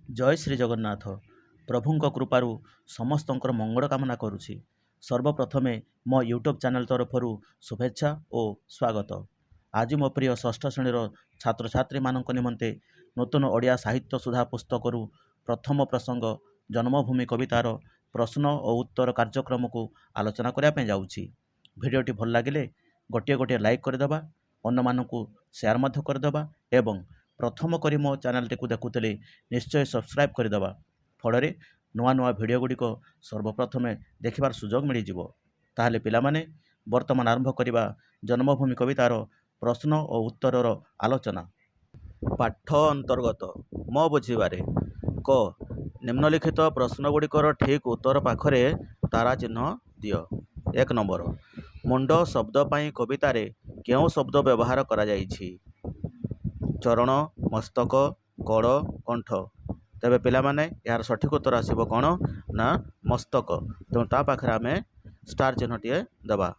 ଜୟ ଶ୍ରୀ ଜଗନ୍ନାଥ। ପ୍ରଭୁଙ୍କ କୃପାରୁ ସମସ୍ତଙ୍କର ମଙ୍ଗଳ କାମନା କରୁଛି। ସର୍ବପ୍ରଥମେ ମୋ ୟୁଟ୍ୟୁବ୍ ଚ୍ୟାନେଲ୍ ତରଫରୁ ଶୁଭେଚ୍ଛା ଓ ସ୍ୱାଗତ। ଆଜି ମୋ ପ୍ରିୟ ଷଷ୍ଠ ଶ୍ରେଣୀର ଛାତ୍ରଛାତ୍ରୀମାନଙ୍କ ନିମନ୍ତେ ନୂତନ ଓଡ଼ିଆ ସାହିତ୍ୟ ସୁଧା ପୁସ୍ତକରୁ ପ୍ରଥମ ପ୍ରସଙ୍ଗ ଜନ୍ମଭୂମି କବିତାର ପ୍ରଶ୍ନ ଓ ଉତ୍ତର କାର୍ଯ୍ୟକ୍ରମକୁ ଆଲୋଚନା କରିବା ପାଇଁ ଯାଉଛି। ଭିଡ଼ିଓଟି ଭଲ ଲାଗିଲେ ଗୋଟିଏ ଲାଇକ୍ କରିଦେବା, ଅନ୍ୟମାନଙ୍କୁ ସେୟାର ମଧ୍ୟ କରିଦେବା ଏବଂ ପ୍ରଥମ କରି ମୋ ଚ୍ୟାନେଲଟିକୁ ଦେଖୁଥିଲେ ନିଶ୍ଚୟ ସବସ୍କ୍ରାଇବ୍ କରିଦେବା। ଫଳରେ ନୂଆ ନୂଆ ଭିଡ଼ିଓ ଗୁଡ଼ିକ ସର୍ବପ୍ରଥମେ ଦେଖିବାର ସୁଯୋଗ ମିଳିଯିବ। ତାହେଲେ ପିଲାମାନେ ବର୍ତ୍ତମାନ ଆରମ୍ଭ କରିବା ଜନ୍ମଭୂମି କବିତାର ପ୍ରଶ୍ନ ଓ ଉତ୍ତରର ଆଲୋଚନା। ପାଠ ଅନ୍ତର୍ଗତ ମୋ ବୁଝିବାରେ କ ନିମ୍ନଲିଖିତ ପ୍ରଶ୍ନଗୁଡ଼ିକର ଠିକ୍ ଉତ୍ତର ପାଖରେ ତାରା ଚିହ୍ନ ଦିଅ। 1 ନମ୍ବର, ମୁଣ୍ଡ ଶବ୍ଦ ପାଇଁ କବିତାରେ କେଉଁ ଶବ୍ଦ ବ୍ୟବହାର କରାଯାଇଛି? ଚରଣ, ମସ୍ତକ, କଡ଼, କଣ୍ଠ। ତେବେ ପିଲାମାନେ ଏହାର ସଠିକ୍ ଉତ୍ତର ଆସିବ କ'ଣ ନା ମସ୍ତକ। ତେଣୁ ତା ପାଖରେ ଆମେ ଷ୍ଟାର ଚିହ୍ନଟିଏ ଦେବା।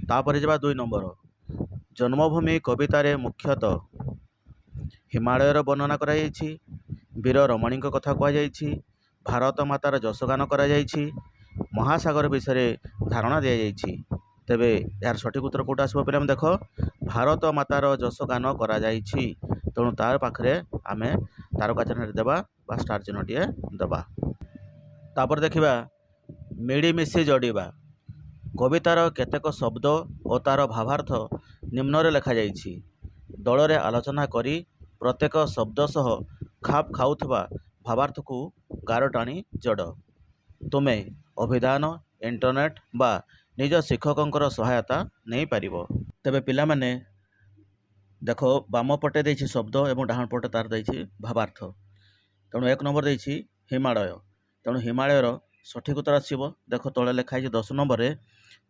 ତାପରେ ଯିବା 2 ନମ୍ବର, ଜନ୍ମଭୂମି କବିତାରେ ମୁଖ୍ୟତଃ ହିମାଳୟର ବର୍ଣ୍ଣନା କରାଯାଇଛି, ବୀର ରମଣୀଙ୍କ କଥା କୁହାଯାଇଛି, ଭାରତ ମାତାର ଯଶଗାନ କରାଯାଇଛି, ମହାସାଗର ବିଷୟରେ ଧାରଣା ଦିଆଯାଇଛି। ତେବେ ଏହାର ସଠିକ୍ ଉତ୍ତର କେଉଁଟା ଆସିବ ପିଲାମାନେ ଦେଖ, ଭାରତ ମାତାର ଯଶଗାନ କରାଯାଇଛି। ତେଣୁ ତାର ପାଖରେ ଆମେ ତାରକା ଚିହ୍ନଟି ଦେବା ବା ଷ୍ଟାର ଚିହ୍ନଟିଏ ଦେବା। ତାପରେ ଦେଖିବା ମିଳିମିଶି ଯୋଡ଼ିବା। କବିତାର କେତେକ ଶବ୍ଦ ଓ ତାର ଭାବାର୍ଥ ନିମ୍ନରେ ଲେଖାଯାଇଛି। ଦଳରେ ଆଲୋଚନା କରି ପ୍ରତ୍ୟେକ ଶବ୍ଦ ସହ ଖାପ ଖାଉଥିବା ଭାବାର୍ଥକୁ ଗାର ଟାଣି ଯୋଡ଼। ତୁମେ ଅଭିଧାନ, ଇଣ୍ଟରନେଟ୍ ବା ନିଜ ଶିକ୍ଷକଙ୍କର ସହାୟତା ନେଇପାରିବ। ତେବେ ପିଲାମାନେ ଦେଖ, ବାମ ପଟେ ଦେଇଛି ଶବ୍ଦ ଏବଂ ଡାହାଣ ପଟେ ତାର ଦେଇଛି ଭାବାର୍ଥ। ତେଣୁ 1 ନମ୍ବର ଦେଇଛି ହିମାଳୟ। ତେଣୁ ହିମାଳୟର ସଠିକ୍ ଉତ୍ତର ଆସିବ। ଦେଖ ତଳେ ଲେଖା ହେଇଛି 10 ନମ୍ବରରେ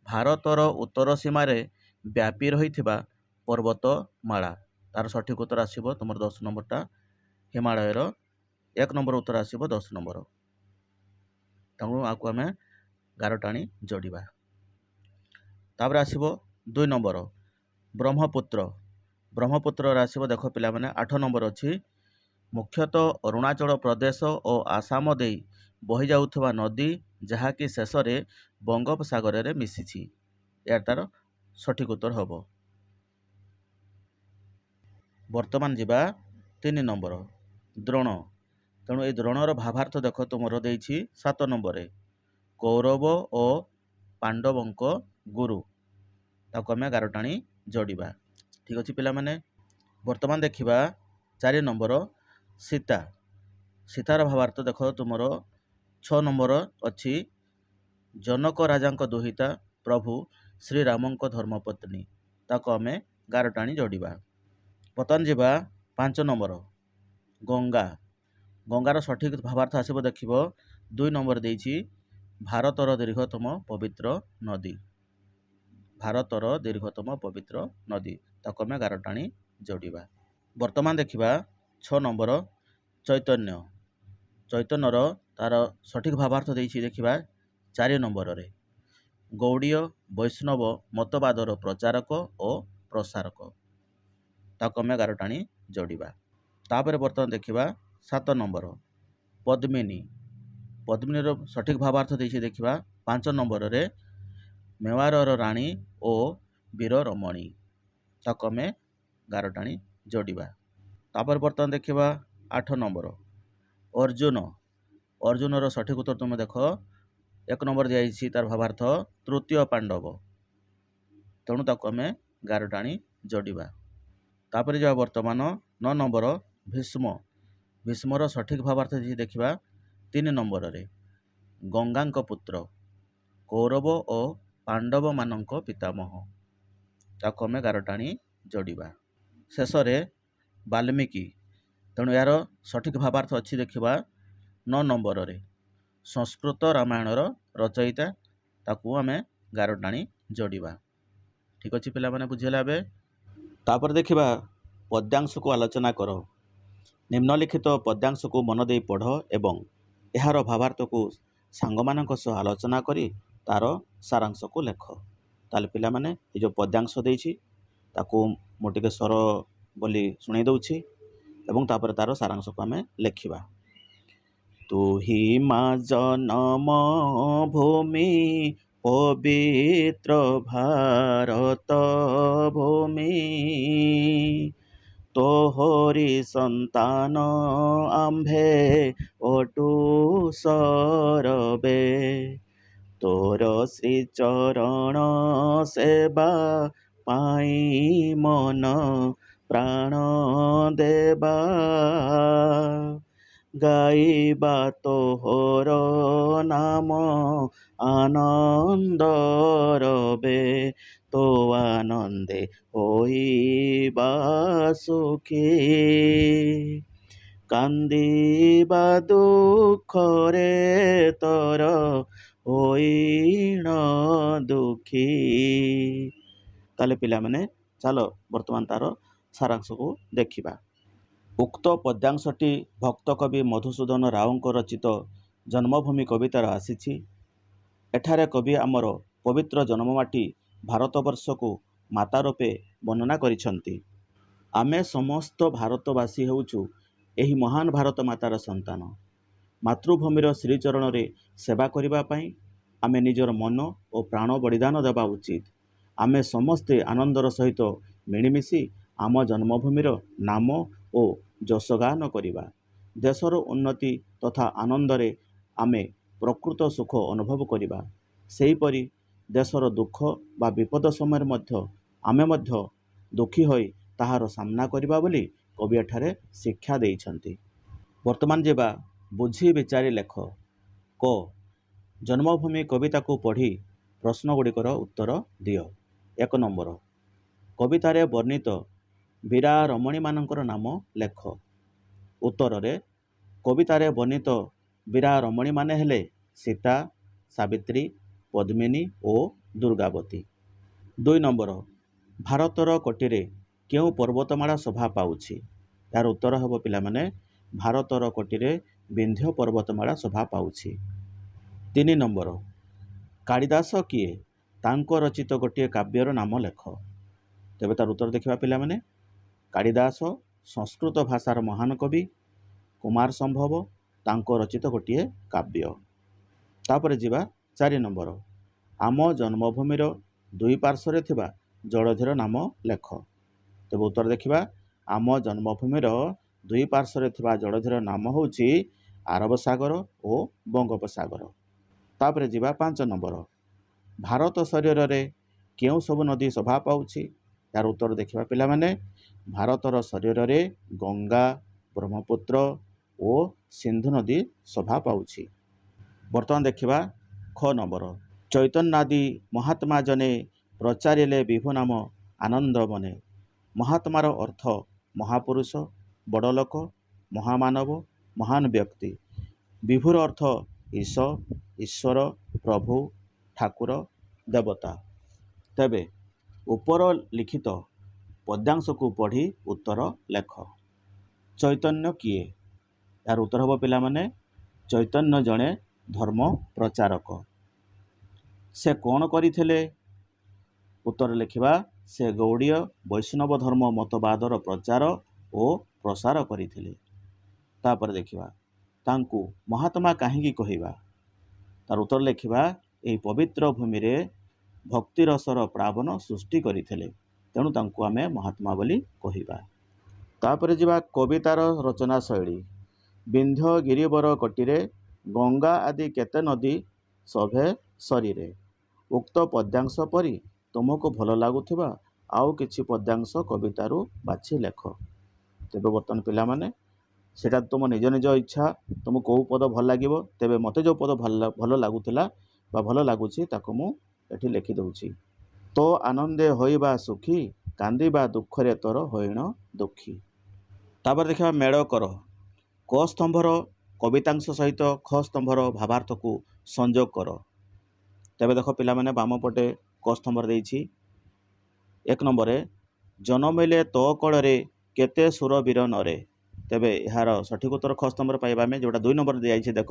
ଭାରତର ଉତ୍ତର ସୀମାରେ ବ୍ୟାପି ରହିଥିବା ପର୍ବତମାଳା। ତାର ସଠିକ୍ ଉତ୍ତର ଆସିବ ତୁମର 10 ନମ୍ବରଟା ହିମାଳୟର 1 ନମ୍ବର ଉତ୍ତର ଆସିବ 10 ନମ୍ବର। ତେଣୁ ଆକୁ ଆମେ ଗାର ଟାଣି ଯୋଡ଼ିବା। ତାପରେ ଆସିବ 2 ନମ୍ବର ବ୍ରହ୍ମପୁତ୍ର। ବ୍ରହ୍ମପୁତ୍ରରେ ଆସିବ ଦେଖ ପିଲାମାନେ 8 ନମ୍ବର ଅଛି, ମୁଖ୍ୟତଃ ଅରୁଣାଚଳ ପ୍ରଦେଶ ଓ ଆସାମ ଦେଇ ବହିଯାଉଥିବା ନଦୀ ଯାହାକି ଶେଷରେ ବଙ୍ଗୋପସାଗରରେ ମିଶିଛି। ଏହା ତାର ସଠିକ୍ ଉତ୍ତର ହେବ। ବର୍ତ୍ତମାନ ଯିବା 3 ନମ୍ବର ଦ୍ରୋଣ। ତେଣୁ এই ଦ୍ରୋଣର ଭାବାର୍ଥ ଦେଖ ତୁମର ଦେଇଛି 7 ନମ୍ବରରେ, କୌରବ ଓ ପାଣ୍ଡବଙ୍କ ଗୁରୁ। ତାକୁ ଆମେ ଗାର ଟାଣି ଯୋଡ଼ିବା। ଠିକ୍ ଅଛି ପିଲାମାନେ। ବର୍ତ୍ତମାନ ଦେଖିବା 4 ନମ୍ବର ସୀତା। ସୀତାର ଭାବାର୍ଥ ଦେଖ ତୁମର 6 ନମ୍ବର ଅଛି, ଜନକ ରାଜାଙ୍କ ଦୁହିତା ପ୍ରଭୁ ଶ୍ରୀରାମଙ୍କ ଧର୍ମପତ୍ନୀ। ତାକୁ ଆମେ ଗାର ଟାଣି ଯୋଡ଼ିବା। ବର୍ତ୍ତମାନ ଯିବା 5 ନମ୍ବର ଗଙ୍ଗା। ଗଙ୍ଗାର ସଠିକ୍ ଭାବାର୍ଥ ଆସିବ ଦେଖିବ 2 ନମ୍ବର ଦେଇଛି, ଭାରତର ଦୀର୍ଘତମ ପବିତ୍ର ନଦୀ। ଭାରତର ଦୀର୍ଘତମ ପବିତ୍ର ନଦୀ। ତାକୁ ଆମେ ଗାର ଟାଣି ଯୋଡ଼ିବା। ବର୍ତ୍ତମାନ ଦେଖିବା 6 ନମ୍ବର ଚୈତନ୍ୟ। ଚୈତନ୍ୟର ତାର ସଠିକ୍ ଭାବାର୍ଥ ଦେଇଛି ଦେଖିବା 4 ନମ୍ବରରେ, ଗୌଡ଼ୀୟ ବୈଷ୍ଣବ ମତବାଦର ପ୍ରଚାରକ ଓ ପ୍ରସାରକ। ତାକୁ ଆମେ ଗାର ଟାଣି ଯୋଡ଼ିବା। ତାପରେ ବର୍ତ୍ତମାନ ଦେଖିବା 7 ନମ୍ବର ପଦ୍ମିନୀ। ପଦ୍ମିନୀର ସଠିକ୍ ଭାବାର୍ଥ ଦେଇଛି ଦେଖିବା 5 ନମ୍ବରରେ, ମେୱାରର ରାଣୀ ଓ ବୀର ରମଣୀ। ତାକୁ ଆମେ ଗାର ଟାଣି ଯୋଡ଼ିବା। ତାପରେ ବର୍ତ୍ତମାନ ଦେଖିବା 8 ନମ୍ବର ଅର୍ଜୁନ। ଅର୍ଜୁନର ସଠିକ୍ ଉତ୍ତର ତୁମେ ଦେଖ 1 ନମ୍ବର ଦିଆଯାଇଛି ତାର ଭାବାର୍ଥ ତୃତୀୟ ପାଣ୍ଡବ। ତେଣୁ ତାକୁ ଆମେ ଗାର ଟାଣି ଯୋଡ଼ିବା। ତାପରେ ଯିବା ବର୍ତ୍ତମାନ 9 ନମ୍ବର ଭୀଷ୍ମ। ଭୀଷ୍ମର ସଠିକ୍ ଭାବାର୍ଥ ଦେଇଛି ଦେଖିବା 3 ନମ୍ବରରେ, ଗଙ୍ଗାଙ୍କ ପୁତ୍ର, କୌରବ ଓ ପାଣ୍ଡବମାନଙ୍କ ପିତାମହ। ତାକୁ ଆମେ ଗାର ଟାଣି ଯୋଡ଼ିବା। ଶେଷରେ ବାଲ୍ମୀକି। ତେଣୁ ଏହାର ସଠିକ୍ ଭାବାର୍ଥ ଅଛି ଦେଖିବା 9 ନମ୍ବରରେ, ସଂସ୍କୃତ ରାମାୟଣର ରଚୟିତା। ତାକୁ ଆମେ ଗାର ଟାଣି ଯୋଡ଼ିବା। ଠିକ୍ ଅଛି ପିଲାମାନେ, ବୁଝିହେଲା ଏବେ। ତାପରେ ଦେଖିବା ପଦ୍ୟାଂଶକୁ ଆଲୋଚନା କର। ନିମ୍ନଲିଖିତ ପଦ୍ୟାଂଶକୁ ମନ ଦେଇ ପଢ଼ ଏବଂ ଏହାର ଭାବାର୍ଥକୁ ସାଙ୍ଗମାନଙ୍କ ସହ ଆଲୋଚନା କରି ତାର ସାରାଂଶକୁ ଲେଖ। ତାହେଲେ ପିଲାମାନେ ଏ ଯେଉଁ ପଦ୍ୟାଂଶ ଦେଇଛି ତାକୁ ମୁଁ ଟିକେ ସ୍ୱର ବୋଲି ଶୁଣାଇ ଦେଉଛି ଏବଂ ତାପରେ ତାର ସାରାଂଶକୁ ଆମେ ଲେଖିବା। ତୁହି ମା ଜନମ ଭୂମି ପବିତ୍ର ଭାରତ ଭୂମି, ତୋହରି ସନ୍ତାନ ଆମ୍ଭେ ଅଟୁ ସରବେ, ତୋର ଶ୍ରୀଚରଣ ସେବା ପାଇଁ ମନ ପ୍ରାଣ ଦେବା, ଗାଇବା ତୋହର ନାମ ଆନନ୍ଦ ରବେ, ତୋ ଆନନ୍ଦେ ହୋଇବା ସୁଖୀ, କାନ୍ଦିବା ଦୁଃଖରେ ତୋର ହୋଇଣ ଦୁଃଖୀ। ତାହେଲେ ପିଲାମାନେ ଚାଲ ବର୍ତ୍ତମାନ ତାର ସାରାଂଶକୁ ଦେଖିବା। ଉକ୍ତ ପଦ୍ୟାଂଶଟି ଭକ୍ତ କବି ମଧୁସୂଦନ ରାଓଙ୍କ ରଚିତ ଜନ୍ମଭୂମି କବିତାର ଆସିଛି। ଏଠାରେ କବି ଆମର ପବିତ୍ର ଜନ୍ମମାଟି ଭାରତବର୍ଷକୁ ମାତା ରୂପେ ବର୍ଣ୍ଣନା କରିଛନ୍ତି। ଆମେ ସମସ୍ତ ଭାରତବାସୀ ହେଉଛୁ ଏହି ମହାନ ଭାରତ ମାତାର ସନ୍ତାନ। ମାତୃଭୂମିର ଶ୍ରୀଚରଣରେ ସେବା କରିବା ପାଇଁ ଆମେ ନିଜର ମନ ଓ ପ୍ରାଣ ବଳିଦାନ ଦେବା ଉଚିତ। ଆମେ ସମସ୍ତେ ଆନନ୍ଦର ସହିତ ମିଳିମିଶି ଆମ ଜନ୍ମଭୂମିର ନାମ ଓ ଯଶଗାନ କରିବା। ଦେଶର ଉନ୍ନତି ତଥା ଆନନ୍ଦରେ ଆମେ ପ୍ରକୃତ ସୁଖ ଅନୁଭବ କରିବା। ସେହିପରି ଦେଶର ଦୁଃଖ ବା ବିପଦ ସମୟରେ ମଧ୍ୟ ଆମେ ମଧ୍ୟ ଦୁଃଖୀ ହୋଇ ତାହାର ସାମ୍ନା କରିବା ବୋଲି କବି ଏଠାରେ ଶିକ୍ଷା ଦେଇଛନ୍ତି। ବର୍ତ୍ତମାନ ଯିବା ବୁଝି ବିଚାରି ଲେଖ। କ ଜନ୍ମଭୂମି କବିତାକୁ ପଢ଼ି ପ୍ରଶ୍ନ ଗୁଡ଼ିକର ଉତ୍ତର ଦିଅ। 1 ନମ୍ବର, କବିତାରେ ବର୍ଣ୍ଣିତ ବୀରା ରମଣୀମାନଙ୍କର ନାମ ଲେଖ। ଉତ୍ତରରେ କବିତାରେ ବର୍ଣ୍ଣିତ ବୀରା ରମଣୀମାନେ ହେଲେ ସୀତା, ସାବିତ୍ରୀ, ପଦ୍ମିନୀ ଓ ଦୁର୍ଗାବତୀ। 2 ନମ୍ବର, ଭାରତର କୋଟିରେ କେଉଁ ପର୍ବତମାଳା ଶୋଭା ପାଉଛି? ଏହାର ଉତ୍ତର ହେବ ପିଲାମାନେ ଭାରତର କୋଟିରେ ବିନ୍ଧ୍ୟ ପର୍ବତମାଳା ଶୋଭା ପାଉଛି। 3 ନମ୍ବର, କାଳିଦାସ କିଏ? ତାଙ୍କ ରଚିତ ଗୋଟିଏ କାବ୍ୟର ନାମ ଲେଖ। ତେବେ ତାର ଉତ୍ତର ଦେଖିବା ପିଲାମାନେ। କାଳିଦାସ ସଂସ୍କୃତ ଭାଷାର ମହାନ କବି। କୁମାର ସମ୍ଭବ ତାଙ୍କ ରଚିତ ଗୋଟିଏ କାବ୍ୟ। ତାପରେ ଯିବା 4 ନମ୍ବର, ଆମ ଜନ୍ମଭୂମିର ଦୁଇ ପାର୍ଶ୍ୱରେ ଥିବା ଜଳଧିର ନାମ ଲେଖ। ତେବେ ଉତ୍ତର ଦେଖିବା ଆମ ଜନ୍ମଭୂମିର ଦୁଇ ପାର୍ଶ୍ୱରେ ଥିବା ଜଳଧିର ନାମ ହେଉଛି ଆରବ ସାଗର ଓ ବଙ୍ଗୋପସାଗର। ତାପରେ ଯିବା 5 ନମ୍ବର, ଭାରତ ଶରୀରରେ କେଉଁ ସବୁ ନଦୀ ଶୋଭା ପାଉଛି? ଏହାର ଉତ୍ତର ଦେଖିବା ପିଲାମାନେ। ଭାରତର ଶରୀରରେ ଗଙ୍ଗା, ବ୍ରହ୍ମପୁତ୍ର ଓ ସିନ୍ଧୁ ନଦୀ ଶୋଭା ପାଉଛି। ବର୍ତ୍ତମାନ ଦେଖିବା ଖ ନମ୍ବର, ଚୈତନ୍ୟାଦି ମହାତ୍ମା ଜନେ ପ୍ରଚାରିଲେ ବିଭୁ ନାମ ଆନନ୍ଦ ମନେ। ମହାତ୍ମାର ଅର୍ଥ ମହାପୁରୁଷ, ବଡ଼ ଲୋକ, ମହାମାନବ, ମହାନ ବ୍ୟକ୍ତି। ବିଭୁର ଅର୍ଥ ଈଶ, ଈଶ୍ୱର, ପ୍ରଭୁ, ଠାକୁର, ଦେବତା। ତେବେ ଉପର ଲିଖିତ ପଦ୍ୟାଂଶକୁ ପଢ଼ି ଉତ୍ତର ଲେଖ। ଚୈତନ୍ୟ କିଏ? ଏହାର ଉତ୍ତର ହେବ ପିଲାମାନେ ଚୈତନ୍ୟ ଜଣେ ଧର୍ମ ପ୍ରଚାରକ। ସେ କ'ଣ କରିଥିଲେ? ଉତ୍ତର ଲେଖିବା ସେ ଗୌଡ଼ୀୟ ବୈଷ୍ଣବ ଧର୍ମ ମତବାଦର ପ୍ରଚାର ଓ ପ୍ରସାର କରିଥିଲେ। ତାପରେ ଦେଖିବା ତାଙ୍କୁ ମହାତ୍ମା କାହିଁକି କହିବା? ତାର ଉତ୍ତର ଲେଖିବା ଏହି ପବିତ୍ର ଭୂମିରେ ଭକ୍ତିରସର ପ୍ଲାବନ ସୃଷ୍ଟି କରିଥିଲେ, ତେଣୁ ତାଙ୍କୁ ଆମେ ମହାତ୍ମା ବୋଲି କହିବା। ତାପରେ ଯିବା କବିତାର ରଚନା ଶୈଳୀ। ବିନ୍ଧ୍ୟ ଗିରିବର କୋଟିରେ ଗଙ୍ଗା ଆଦି କେତେ ନଦୀ ଶୋଭେ ଶରୀରେ। ଉକ୍ତ ପଦ୍ୟାଂଶ ପରି ତୁମକୁ ଭଲ ଲାଗୁଥିବା ଆଉ କିଛି ପଦ୍ୟାଂଶ କବିତାରୁ ବାଛି ଲେଖ। ତେବେ ବର୍ତ୍ତମାନ ପିଲାମାନେ ସେଇଟା ତୁମ ନିଜ ନିଜ ଇଚ୍ଛା, ତୁମକୁ କେଉଁ ପଦ ଭଲ ଲାଗିବ। ତେବେ ମୋତେ ଯେଉଁ ପଦ ଭଲ ଲାଗୁଥିଲା ବା ଭଲ ଲାଗୁଛି ତାକୁ ମୁଁ ଏଠି ଲେଖି ଦେଉଛି। ତୋ ଆନନ୍ଦେ ହୋଇବା ସୁଖୀ, କାନ୍ଦିବା ଦୁଃଖରେ ତୋର ହୋଇଣ ଦୁଃଖୀ। ତାପରେ ଦେଖିବା ମେଳ କର। କ ସ୍ତମ୍ଭର କବିତାଂଶ ସହିତ ଖ ସ୍ତମ୍ଭର ଭାବାର୍ଥକୁ ସଂଯୋଗ କର। ତେବେ ଦେଖ ପିଲାମାନେ ବାମ ପଟେ କ ସ୍ତମ୍ଭରେ ଦେଇଛି 1 ନମ୍ବରରେ ଜନମିଲେ ତୋ କୋଳରେ କେତେ ସୁର ବୀର ନରେ। ତେବେ ଏହାର ସଠିକ ଉତ୍ତର ଖ ସ୍ତମ୍ଭରେ ପାଇବା ଆମେ, ଯେଉଁଟା 2 ନମ୍ବରରେ ଦିଆଯାଇଛି। ଦେଖ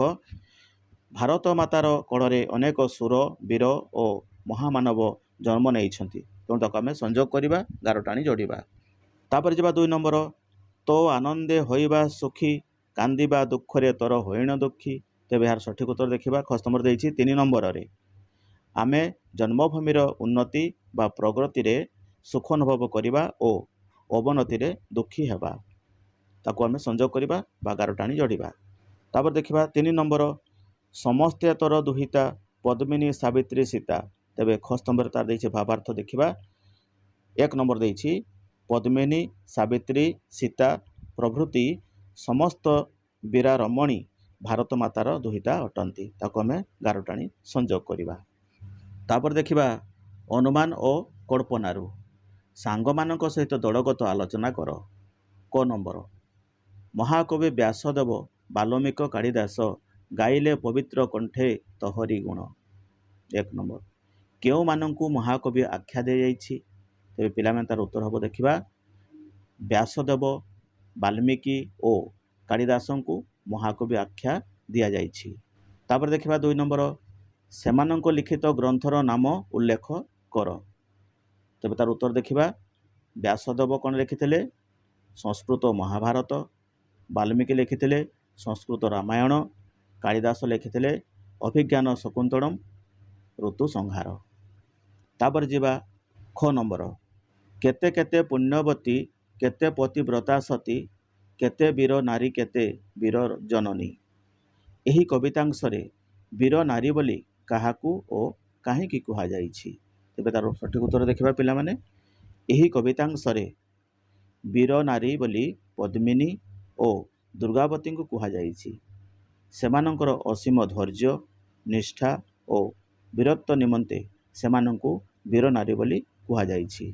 ଭାରତ ମାତାର କୋଳରେ ଅନେକ ସୁର, ବୀର ଓ ମହାମାନବ ଜନ୍ମ ନେଇଛନ୍ତି, ତେଣୁ ତାକୁ ଆମେ ସଂଯୋଗ କରିବା, ଗାର ଟାଣି ଯୋଡ଼ିବା। ତାପରେ ଯିବା 2 ନମ୍ବର, ତୋ ଆନନ୍ଦେ ହୋଇବା ସୁଖୀ କାନ୍ଦିବା ଦୁଃଖରେ ତୋର ହୋଇଣ ଦୁଃଖୀ। ତେବେ ଏହାର ସଠିକ ଉତ୍ତର ଦେଖିବା। ଖ ସ୍ତମ୍ଭରେ ଦେଇଛି 3 ନମ୍ବରରେ ଆମେ ଜନ୍ମଭୂମିର ଉନ୍ନତି ବା ପ୍ରଗତିରେ ସୁଖ ଅନୁଭବ କରିବା ଓ ଅବନତିରେ ଦୁଃଖୀ ହେବା। ତାକୁ ଆମେ ସଂଯୋଗ କରିବା ବା ଗାର ଟାଣି ଯୋଡ଼ିବା। ତାପରେ ଦେଖିବା 3 ନମ୍ବର ସମସ୍ତେ ତୋର ଦୁହିତା ପଦ୍ମିନୀ ସାବିତ୍ରୀ ସୀତା। ତେବେ ଖ ସ୍ତମ୍ଭରେ ତାର ଦେଇଛି ଭାବାର୍ଥ ଦେଖିବା। 1 ନମ୍ବର ଦେଇଛି ପଦ୍ମିନୀ ସାବିତ୍ରୀ ସୀତା ପ୍ରଭୃତି ସମସ୍ତ ବୀରା ରମଣୀ ଭାରତ ମାତାର ଦୁହିତା ଅଟନ୍ତି। ତାକୁ ଆମେ ଗାର ଟାଣି ସଂଯୋଗ କରିବା। ତାପରେ ଦେଖିବା ଅନୁମାନ ଓ କଳ୍ପନାରୁ ସାଙ୍ଗମାନଙ୍କ ସହିତ ଦଳଗତ ଆଲୋଚନା କର। କ ନମ୍ବର ମହାକବି ବ୍ୟାସଦେବ ବାଲ୍ମୀକି କାଳିଦାସ ଗାଇଲେ ପବିତ୍ର କଣ୍ଠେ ତୋହରି ଗୁଣ। 1 ନମ୍ବର କେଉଁମାନଙ୍କୁ ମହାକବି ଆଖ୍ୟା ଦିଆଯାଇଛି? ତେବେ ପିଲାମାନେ ତାର ଉତ୍ତର ହେବ ଦେଖିବା। ବ୍ୟାସଦେବ ବାଲ୍ମୀକି ଓ କାଳିଦାସଙ୍କୁ ମହାକବି ଆଖ୍ୟା ଦିଆଯାଇଛି। ତାପରେ ଦେଖିବା 2 ନମ୍ବର ସେମାନଙ୍କ ଲିଖିତ ଗ୍ରନ୍ଥର ନାମ ଉଲ୍ଲେଖ କର। ତେବେ ତାର ଉତ୍ତର ଦେଖିବା। ବ୍ୟାସଦେବ କ'ଣ ଲେଖିଥିଲେ? ସଂସ୍କୃତ ମହାଭାରତ। ବାଲ୍ମୀକି ଲେଖିଥିଲେ ସଂସ୍କୃତ ରାମାୟଣ। କାଳିଦାସ ଲେଖିଥିଲେ ଅଭିଜ୍ଞାନ ଶକୁନ୍ତଳମ୍ ଋତୁ ସଂହାର। ତାପରେ ଯିବା ଖ ନମ୍ବର କେତେ କେତେ ପୁଣ୍ୟବତୀ କେତେ ପତିବ୍ରତା ସତୀ କେତେ ବୀର ନାରୀ କେତେ ବୀର ଜନନୀ। ଏହି କବିତାଂଶରେ ବୀର ନାରୀ ବୋଲି କାହାକୁ ଓ କାହିଁକି କୁହାଯାଇଛି? ତେବେ ତାର ସଠିକ ଉତ୍ତର ଦେଖିବା ପିଲାମାନେ। ଏହି କବିତାଂଶରେ ବୀର ନାରୀ ବୋଲି ପଦ୍ମିନୀ ଓ ଦୁର୍ଗାବତୀଙ୍କୁ କୁହାଯାଇଛି। ସେମାନଙ୍କର ଅସୀମ ଧୈର୍ଯ୍ୟ ନିଷ୍ଠା ଓ ବୀରତ୍ୱ ନିମନ୍ତେ ସେମାନଙ୍କୁ ବୀର ନାରୀ ବୋଲି କୁହାଯାଇଛି।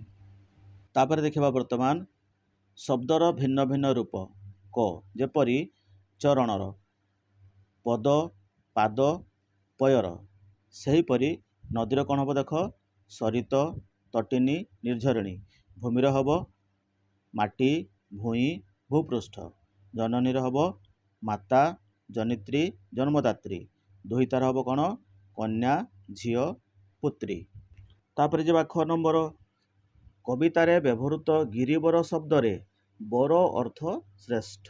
ତାପରେ ଦେଖିବା ବର୍ତ୍ତମାନ ଶବ୍ଦର ଭିନ୍ନ ଭିନ୍ନ ରୂପ କ ଯେପରି ଚରଣର ପଦ ପାଦ ପୟର। ସେହିପରି ନଦୀର କ'ଣ ହେବ ଦେଖ ସରିତ ତଟିନୀ ନିର୍ଝରିଣୀ। ଭୂମିର ହେବ ମାଟି ଭୂଇଁ ଭୂପୃଷ୍ଠ। ଜନନୀର ହେବ ମାତା ଜନିତ୍ରୀ ଜନ୍ମଦାତ୍ରୀ। ଦୁହିତାର ହେବ କ'ଣ କନ୍ୟା ଝିଅ ପୁତ୍ରୀ। ତାପରେ ଯିବା ଖ ନମ୍ବର କବିତାରେ ବ୍ୟବହୃତ ଗିରିବର ଶବ୍ଦରେ ବର ଅର୍ଥ ଶ୍ରେଷ୍ଠ।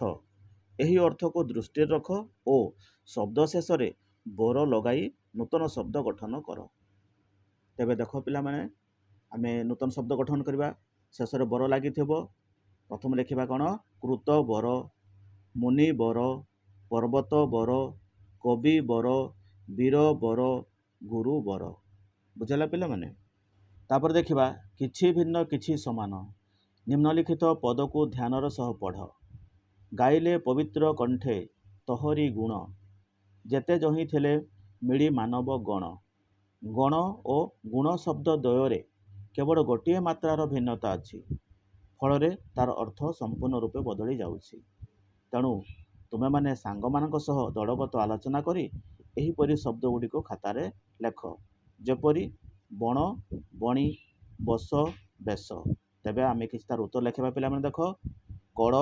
ଏହି ଅର୍ଥକୁ ଦୃଷ୍ଟିରେ ରଖ ଓ ଶବ୍ଦ ଶେଷରେ ବର ଲଗାଇ ନୂତନ ଶବ୍ଦ ଗଠନ କର। ତେବେ ଦେଖ ପିଲାମାନେ ଆମେ ନୂତନ ଶବ୍ଦ ଗଠନ କରିବା। ଶେଷରେ ବର ଲାଗିଥିବ। ପ୍ରଥମେ ଲେଖିବା କ'ଣ କୃତ ବର ମୁନି ବର ପର୍ବତ ବର କବି ବର ବୀର ବର ଗୁରୁ ବର। ବୁଝିଲା ପିଲାମାନେ। ତାପରେ ଦେଖିବା କିଛି ଭିନ୍ନ କିଛି ସମାନ। ନିମ୍ନଲିଖିତ ପଦକୁ ଧ୍ୟାନର ସହ ପଢ଼। ଗାଇଲେ ପବିତ୍ର କଣ୍ଠେ ତୋହରି ଗୁଣ ଯେତେ ଯହିଁ ମିଳି ମାନବ ଗଣ। ଗଣ ଓ ଗୁଣ ଶବ୍ଦ ଦ୍ୱୟରେ କେବଳ ଗୋଟିଏ ମାତ୍ରାର ଭିନ୍ନତା ଅଛି। ଫଳରେ ତାର ଅର୍ଥ ସମ୍ପୂର୍ଣ୍ଣ ରୂପେ ବଦଳି ଯାଉଛି। ତେଣୁ ତୁମେମାନେ ସାଙ୍ଗମାନଙ୍କ ସହ ଦଳଗତ ଆଲୋଚନା କରି ଏହିପରି ଶବ୍ଦ ଗୁଡ଼ିକୁ ଖାତାରେ ଲେଖ। ଯେପରି ବଣ ବଣି ବସ ବେଶ। ତେବେ ଆମେ କିଛି ତାର ଉତ୍ତର ଲେଖିବା ପିଲାମାନେ ଦେଖ କଳ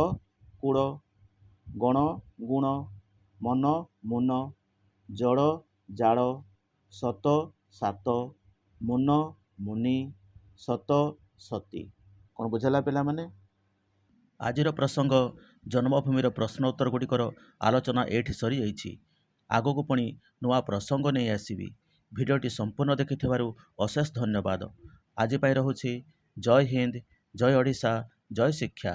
କୂଳ ଗଣ ଗୁଣ ମନ ମୁନ ଜଳ ଜାଳ ସତ ସାତ ମୁନ ମୁନି ସତ ସତୀ। କ'ଣ ବୁଝିଲା ପିଲାମାନେ? ଆଜିର ପ୍ରସଙ୍ଗ ଜନ୍ମଭୂମିର ପ୍ରଶ୍ନ ଉତ୍ତର ଗୁଡ଼ିକର ଆଲୋଚନା ଏଇଠି ସରିଯାଇଛି। ଆଗକୁ ପୁଣି ନୂଆ ପ୍ରସଙ୍ଗ ନେଇ ଆସିବି। ଭିଡ଼ିଓଟି ସମ୍ପୂର୍ଣ୍ଣ ଦେଖିଥିବାରୁ ଅଶେଷ ଧନ୍ୟବାଦ। ଆଜି ପାଇଁ ରହୁଛି। ଜୟ ହିନ୍ଦ ଜୟ ଓଡ଼ିଶା ଜୟ ଶିକ୍ଷା।